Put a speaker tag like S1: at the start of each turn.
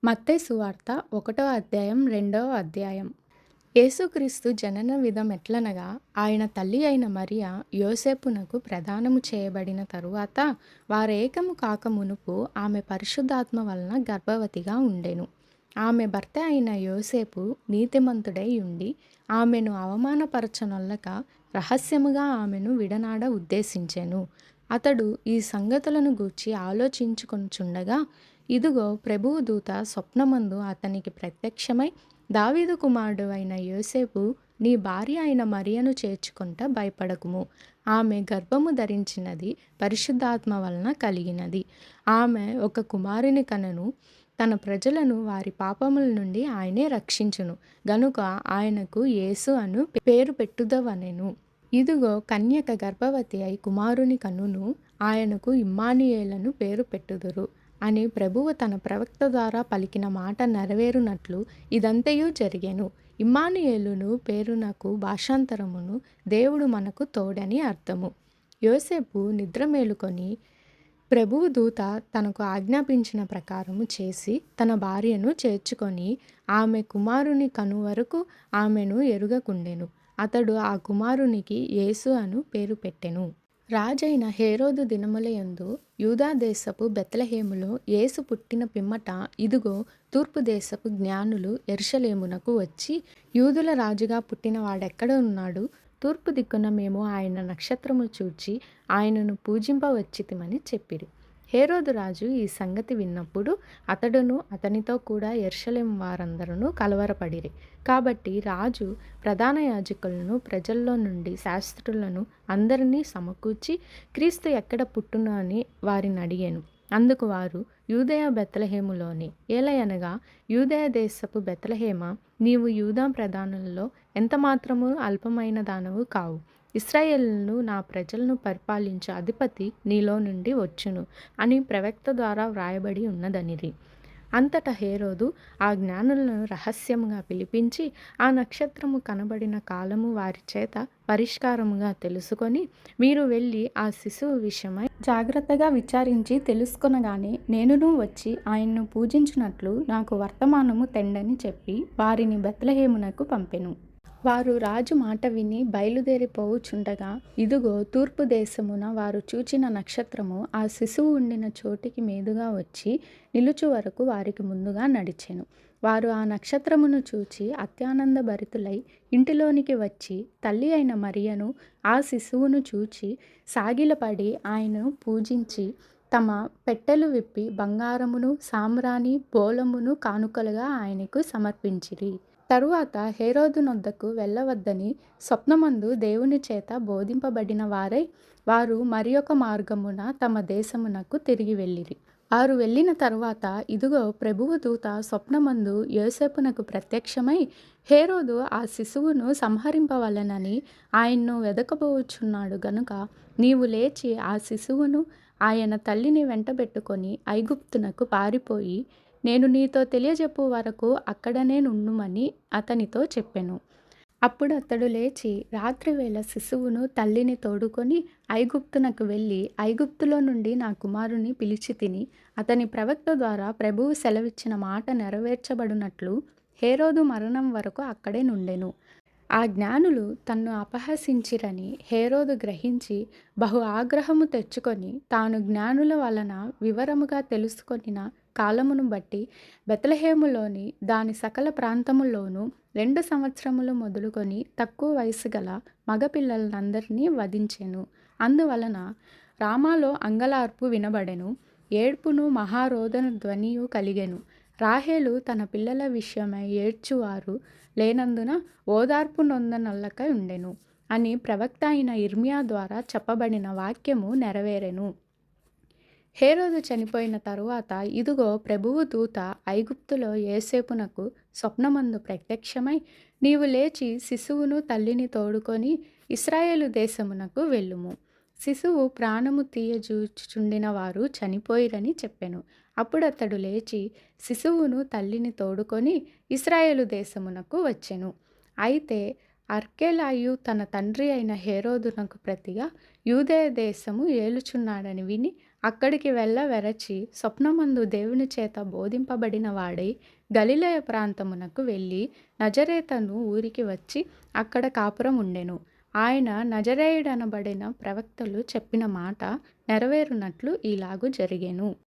S1: మత్తయి సువార్త 1వ అధ్యాయం 2వ అధ్యాయం. యేసుక్రీస్తు జనన విధం ఎట్లనగా, ఆయన తల్లి అయిన మరియ యోసేపునకు ప్రదానము చేయబడిన తరువాత వారేకము కాక మునుపు ఆమె పరిశుద్ధాత్మ వలన గర్భవతిగా ఉండెను. ఆమె భర్త అయిన యోసేపు నీతిమంతుడై ఉండి ఆమెను అవమానపరచనొల్లక రహస్యముగా ఆమెను విడనాడ ఉద్దేశించెను. అతడు ఈ సంగతులను గూర్చి ఆలోచించుకొనుచుండగా, ఇదిగో ప్రభువు దూత స్వప్నమందు అతనికి ప్రత్యక్షమై, దావీదు కుమారుడు అయిన యోసేపు, నీ భార్య అయిన మరియను చేర్చుకొనుట భయపడకుము. ఆమె గర్భము ధరించినది పరిశుద్ధాత్మ వలన కలిగినది. ఆమె ఒక కుమారుని కనెను. తన ప్రజలను వారి పాపముల నుండి ఆయనే రక్షించును గనుక ఆయనకు యేసు అను పేరు పెట్టుదవనెను. ఇదిగో కన్యక గర్భవతి అయి కుమారుని కనును, ఆయనకు ఇమ్మానుయేలను పేరు పెట్టుదురు అని ప్రభువు తన ప్రవక్త ద్వారా పలికిన మాట నెరవేరునట్లు ఇదంతయు జరిగెను. ఇమ్మానుయేలును పేరునకు భాషాంతరమును దేవుడు మనకు తోడని అర్థము. యోసేపు నిద్ర మేలుకొని ప్రభువు దూత తనకు ఆజ్ఞాపించిన ప్రకారము చేసి తన భార్యను చేర్చుకొని ఆమె కుమారుని కను వరకు ఆమెను ఎరుగకుండెను. అతడు ఆ కుమారునికి యేసు అను పేరు పెట్టెను. రాజైన హేరోదు దినములయందు యూదా దేశపు బెత్లెహేములో యేసు పుట్టిన పిమ్మట, ఇదిగో తూర్పు దేశపు జ్ఞానులు యెరూషలేమునకు వచ్చి, యూదుల రాజుగా పుట్టిన వాడెక్కడ ఉన్నాడు? తూర్పు దిక్కున మేము ఆయన నక్షత్రము చూచి ఆయనను పూజింపవచ్చితిమని చెప్పిరి. హేరోదు రాజు ఈ సంగతి విన్నప్పుడు అతడును అతనితో కూడా యెరూషలేము వారందరూ కలవరపడిరి. కాబట్టి రాజు ప్రధాన యాజకులను ప్రజల్లో నుండి శాస్త్రులను అందరినీ సమకూర్చి, క్రీస్తు ఎక్కడ పుట్టును అని వారిని అడిగాను. అందుకు వారు, యూదయ బెత్లెహేములోని. ఏలయనగా, యూదయ దేశపు బెత్లెహేమా, నీవు యూదా ప్రధానులలో ఎంత మాత్రము అల్పమైన దానవు కావు. ఇశ్రాయేలును నా ప్రజలను పరిపాలించు అధిపతి నీలో నుండి వచ్చును అని ప్రవక్త ద్వారా వ్రాయబడి ఉన్నదనిరి. అంతటా హేరోదు ఆ జ్ఞానులను రహస్యముగా పిలిపించి ఆ నక్షత్రము కనబడిన కాలము వారి చేత పరిష్కారముగా తెలుసుకొని, మీరు వెళ్ళి ఆ శిశువు విషయమై జాగ్రత్తగా విచారించి తెలుసుకొనగానే నేనును వచ్చి ఆయన్ను పూజించినట్లు నాకు వర్తమానము తెండని చెప్పి వారిని బెత్లెహేమునకు పంపెను. వారు రాజు మాట విని బయలుదేరిపోవుచుండగా, ఇదిగో తూర్పు దేశమున వారు చూచిన నక్షత్రము ఆ శిశువు ఉండిన చోటికి మీదుగా వచ్చి నిలుచు వరకు వారికి ముందుగా నడిచెను. వారు ఆ నక్షత్రమును చూచి అత్యానంద భరితులై ఇంటిలోనికి వచ్చి తల్లి అయిన మరియను ఆ శిశువును చూచి సాగిలపడి ఆయనను పూజించి తమ పెట్టెలు విప్పి బంగారమును సామ్రాణి బోళమును కానుకలుగా ఆయనకు సమర్పించిరి. తరువాత హేరోదు నొద్దకు వెళ్ళవద్దని స్వప్నమందు దేవుని చేత బోధింపబడిన వారు మరియొక మార్గమున తమ దేశమునకు తిరిగి వెళ్ళిరి. వారు వెళ్ళిన తరువాత, ఇదిగో ప్రభువు దూత స్వప్నమందు యోసేపునకు ప్రత్యక్షమై, హేరోదు ఆ శిశువును సంహరింపవలెనని ఆయన్ను వెదకబోచున్నాడు గనుక నీవు లేచి ఆ శిశువును ఆయన తల్లిని వెంటబెట్టుకొని ఐగుప్తునకు పారిపోయి నేను నీతో తెలియజెప్పు వరకు అక్కడనే నుండుమని అతనితో చెప్పెను. అప్పుడు అతడు లేచి రాత్రివేళ శిశువును తల్లిని తోడుకొని ఐగుప్తునకు వెళ్ళి, ఐగుప్తులో నుండి నా కుమారుని పిలిచి తిని అతని ప్రవక్త ద్వారా ప్రభువు సెలవిచ్చిన మాట నెరవేర్చబడినట్లు హేరోదు మరణం వరకు అక్కడే నుండెను. ఆ జ్ఞానులు తన్ను అపహసించిరని హేరోదు గ్రహించి బహు ఆగ్రహము తెచ్చుకొని తాను జ్ఞానుల వలన వివరముగా తెలుసుకొనిన కాలమును బట్టి బెత్లెహేములోని దాని సకల ప్రాంతములోనూ 2 సంవత్సరములు మొదలుకొని తక్కువ వయసు గల మగపిల్లలందరినీ వధించెను. అందువలన రామాలో అంగలార్పు వినబడెను, ఏడ్పును మహారోదన ధ్వనియు కలిగెను. రాహేలు తన పిల్లల విషయమై ఏడ్చువారు లేనందున ఓదార్పు నొందనొల్లక ఉండెను అని ప్రవక్త అయిన ఇర్మియా ద్వారా చెప్పబడిన వాక్యము నెరవేరెను. హేరోదు చనిపోయిన తరువాత, ఇదిగో ప్రభువు దూత ఐగుప్తులో యోసేపునకు స్వప్నమందు ప్రత్యక్షమై, నీవు లేచి శిశువును తల్లిని తోడుకొని ఇశ్రాయేలు దేశమునకు వెళ్ళుము. శిశువు ప్రాణము తీయజూచుచుండిన వారు చనిపోయిరని చెప్పెను. అప్పుడతడు లేచి శిశువును తల్లిని తోడుకొని ఇశ్రాయేలు దేశమునకు వచ్చెను. అయితే అర్కెలాయు తన తండ్రి అయిన హేరోదునకు ప్రతిగా యూదయ దేశము ఏలుచున్నాడని విని అక్కడికి వెరచి స్వప్నమందు దేవుని చేత బోధింపబడిన వాడై గలిలయ ప్రాంతమునకు వెళ్ళి నజరేతను ఊరికి వచ్చి అక్కడ కాపురం ఉండెను. ఆయన నజరేయుడనబడిన ప్రవక్తలు చెప్పిన మాట నెరవేరునట్లు ఈలాగు జరిగెను.